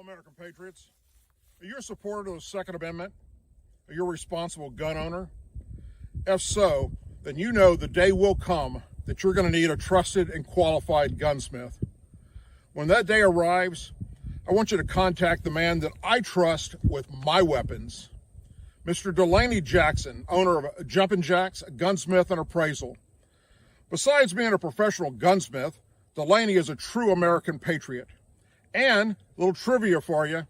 Fellow American patriots, are you a supporter of the Second Amendment? Are you a responsible gun owner? If so, then you know the day will come that you're going to need a trusted and qualified gunsmith. When that day arrives, I want you to contact the man that I trust with my weapons, Mr. Delaney Jackson, owner of Jumpin, a gunsmith and appraisal. Besides being a professional gunsmith, Delaney is a true American patriot. And, a little trivia for you,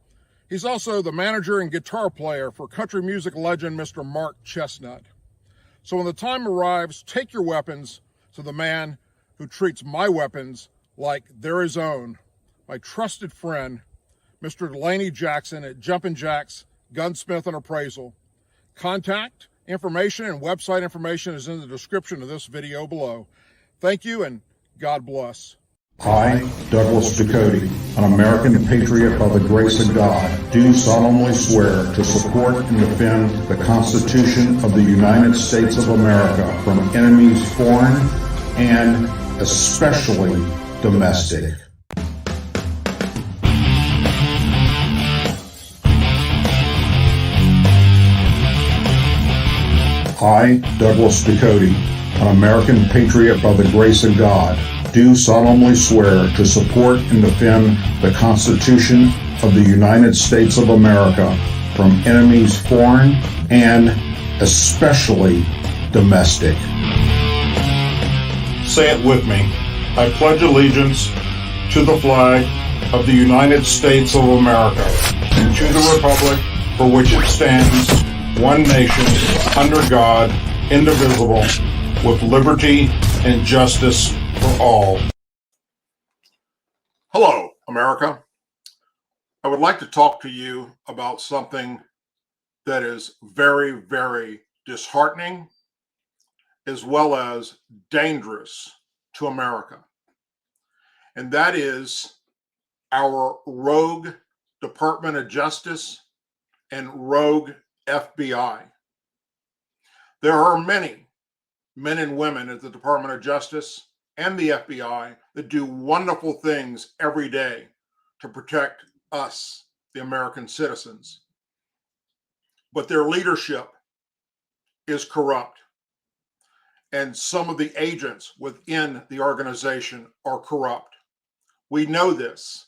he's also the manager and guitar player for country music legend Mr. Mark Chestnut. So when the time arrives, take your weapons to the man who treats my weapons like they're his own, my trusted friend, Mr. Delaney Jackson at Jumpin' Jack's Gunsmith and Appraisal. Contact information and website information is in the description of this video below. Thank you and God bless. I, Douglas Ducote, an American patriot by the grace of God, do solemnly swear to support and defend the Constitution of the United States of America from enemies foreign and especially domestic. I, Douglas Ducote, an American patriot by the grace of God, do solemnly swear to support and defend the Constitution of the United States of America from enemies foreign and especially domestic. Say it with me. I pledge allegiance to the flag of the United States of America and to the republic for which it stands, one nation, under God, indivisible, with liberty and justice for all. Hello, America. I would like to talk to you about something that is very, very disheartening as well as dangerous to America. And that is our rogue Department of Justice and rogue FBI. There are many men and women at the Department of Justice and the FBI that do wonderful things every day to protect us, the American citizens. But their leadership is corrupt. And some of the agents within the organization are corrupt. We know this.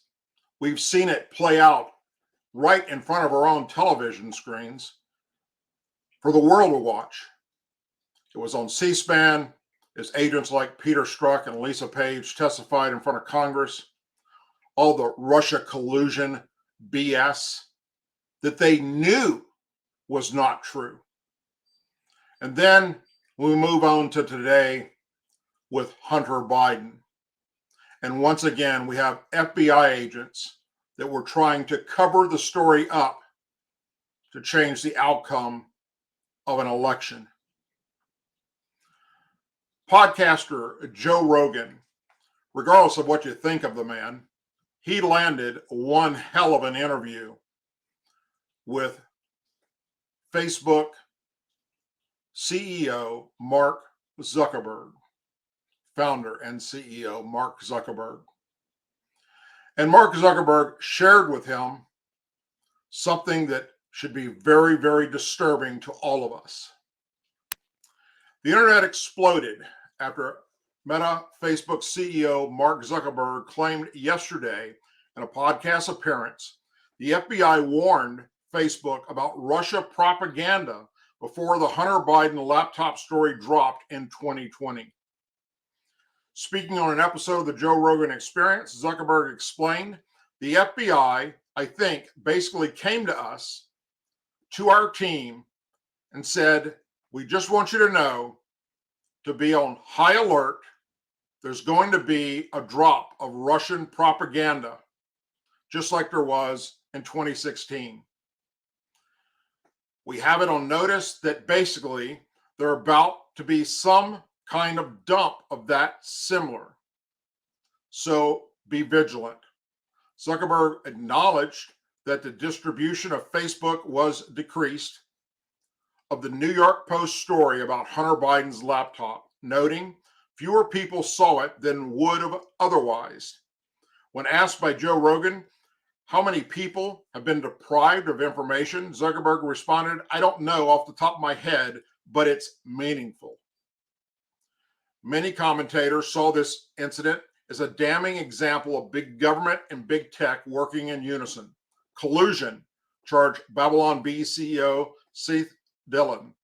We've seen it play out right in front of our own television screens for the world to watch. It was on C-SPAN as agents like Peter Strzok and Lisa Page testified in front of Congress, all the Russia collusion BS that they knew was not true. And then we move on to today with Hunter Biden. And once again, we have FBI agents that were trying to cover the story up to change the outcome of an election. Podcaster Joe Rogan, regardless of what you think of the man, he landed one hell of an interview with Facebook CEO Mark Zuckerberg, founder and CEO Mark Zuckerberg. And Mark Zuckerberg shared with him something that should be very, very disturbing to all of us. The internet exploded after Meta Facebook CEO Mark Zuckerberg claimed yesterday in a podcast appearance the FBI warned Facebook about Russia propaganda before the Hunter Biden laptop story dropped in 2020. Speaking on an episode of the Joe Rogan Experience, Zuckerberg explained, the FBI, I think, basically came to us, to our team, and said, we just want you to know to be on high alert. There's going to be a drop of Russian propaganda, just like there was in 2016. We have it on notice that basically there about to be some kind of dump of that similar. So be vigilant. Zuckerberg acknowledged that the distribution of Facebook was decreased of the New York Post story about Hunter Biden's laptop, noting fewer people saw it than would have otherwise. When asked by Joe Rogan how many people have been deprived of information? Zuckerberg responded, I don't know off the top of my head, but it's meaningful. Many commentators saw this incident as a damning example of big government and big tech working in unison. Collusion, charged Babylon Bee CEO Seth Dillon.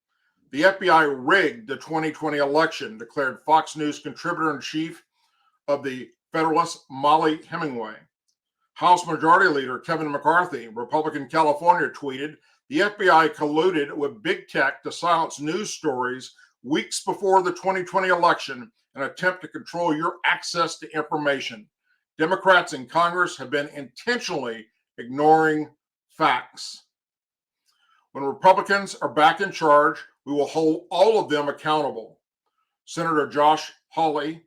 The FBI rigged the 2020 election, declared Fox News contributor-in-chief of the Federalist Molly Hemingway. House Majority Leader Kevin McCarthy, Republican California, tweeted, the FBI colluded with big tech to silence news stories weeks before the 2020 election in an attempt to control your access to information. Democrats in Congress have been intentionally ignoring facts. When Republicans are back in charge, we will hold all of them accountable. Senator Josh Hawley,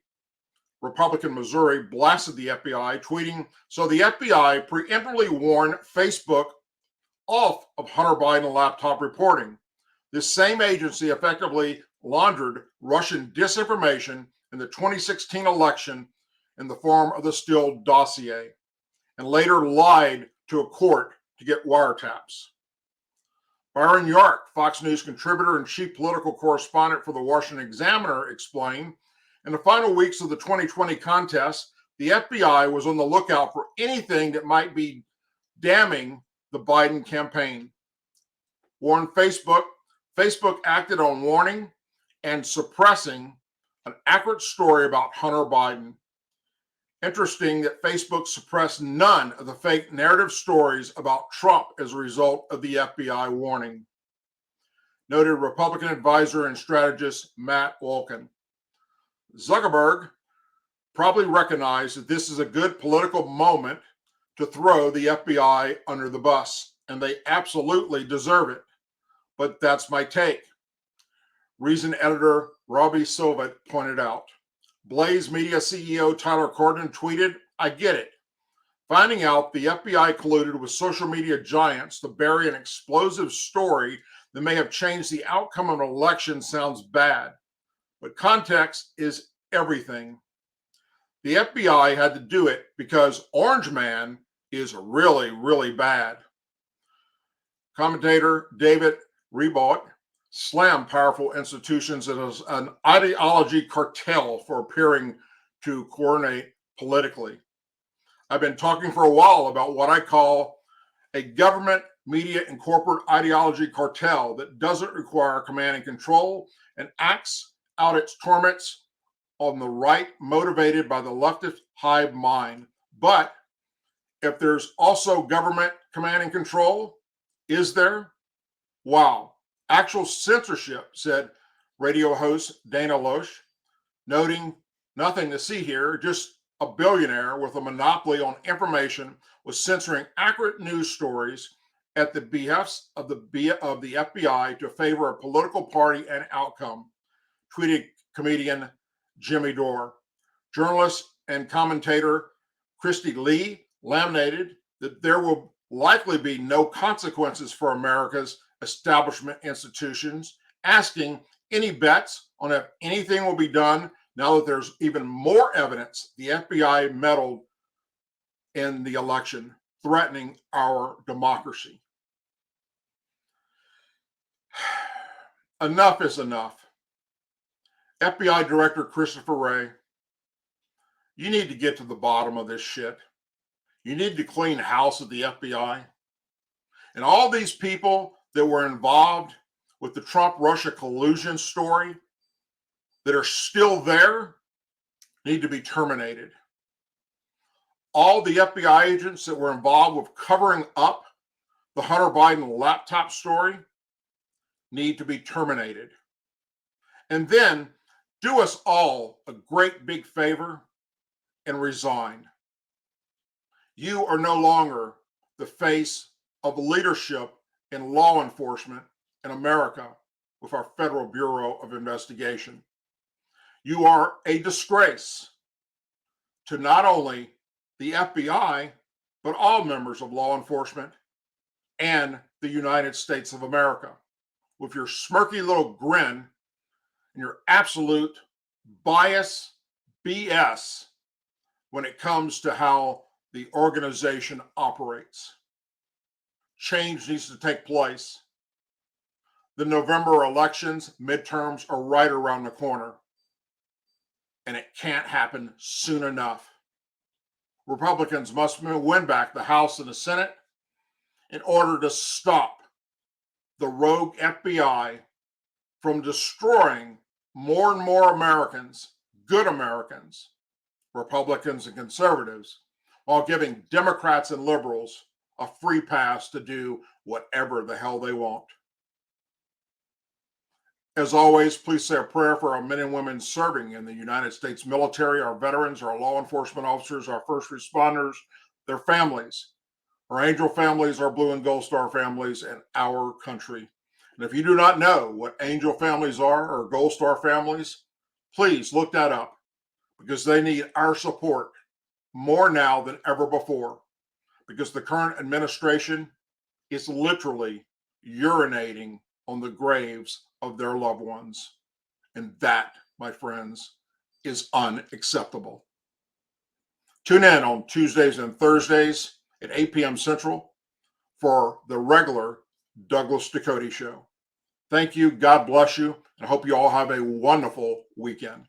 Republican Missouri, blasted the FBI, tweeting, so the FBI preemptively warned Facebook off of Hunter Biden laptop reporting. This same agency effectively laundered Russian disinformation in the 2016 election in the form of the Steele dossier, and later lied to a court to get wiretaps. Byron Yark, Fox News contributor and chief political correspondent for the Washington Examiner, explained, in the final weeks of the 2020 contest, the FBI was on the lookout for anything that might be damning the Biden campaign. Warned Facebook. Facebook acted on warning and suppressing an accurate story about Hunter Biden. Interesting that Facebook suppressed none of the fake narrative stories about Trump as a result of the FBI warning. Noted Republican advisor and strategist Matt Wolkin. Zuckerberg probably recognized that this is a good political moment to throw the FBI under the bus, and they absolutely deserve it. But that's my take. Reason editor Robbie Silva pointed out. Blaze Media CEO Tyler Corden tweeted, I get it. Finding out the FBI colluded with social media giants to bury an explosive story that may have changed the outcome of an election sounds bad. But context is everything. The FBI had to do it because Orange Man is really, really bad. Commentator David Rebout slammed powerful institutions as an ideology cartel for appearing to coordinate politically. I've been talking for a while about what I call a government, media, and corporate ideology cartel that doesn't require command and control and acts out its torments on the right, motivated by the leftist hive mind. But if there's also government command and control, is there? Wow. Actual censorship, said radio host Dana Loesch, noting nothing to see here, just a billionaire with a monopoly on information was censoring accurate news stories at the behest of the FBI to favor a political party and outcome, tweeted comedian Jimmy Dore. Journalist and commentator Christy Lee laminated that there will likely be no consequences for America's establishment institutions, asking any bets on if anything will be done now that there's even more evidence the FBI meddled in the election, threatening our democracy. Enough is enough. FBI Director Christopher Wray, you need to get to the bottom of this shit. You need to clean house at the FBI. And all these people that were involved with the Trump-Russia collusion story that are still there need to be terminated. All the FBI agents that were involved with covering up the Hunter Biden laptop story need to be terminated. And then do us all a great big favor and resign. You are no longer the face of leadership in law enforcement in America with our Federal Bureau of Investigation. You are a disgrace to not only the FBI, but all members of law enforcement and the United States of America. With your smirky little grin and your absolute bias BS when it comes to how the organization operates. Change needs to take place. The November elections, midterms, are right around the corner, and it can't happen soon enough. Republicans must win back the House and the Senate in order to stop the rogue FBI from destroying more and more Americans, good Americans, Republicans and conservatives, while giving Democrats and liberals a free pass to do whatever the hell they want. As always, please say a prayer for our men and women serving in the United States military, our veterans, our law enforcement officers, our first responders, their families, our angel families, our blue and gold star families, and our country. And if you do not know what angel families are or gold star families, please look that up, because they need our support more now than ever before, because the current administration is literally urinating on the graves of their loved ones. And that, my friends, is unacceptable. Tune in on Tuesdays and Thursdays at 8 p.m. Central for the regular Douglas Ducote Show. Thank you. God bless you. And I hope you all have a wonderful weekend.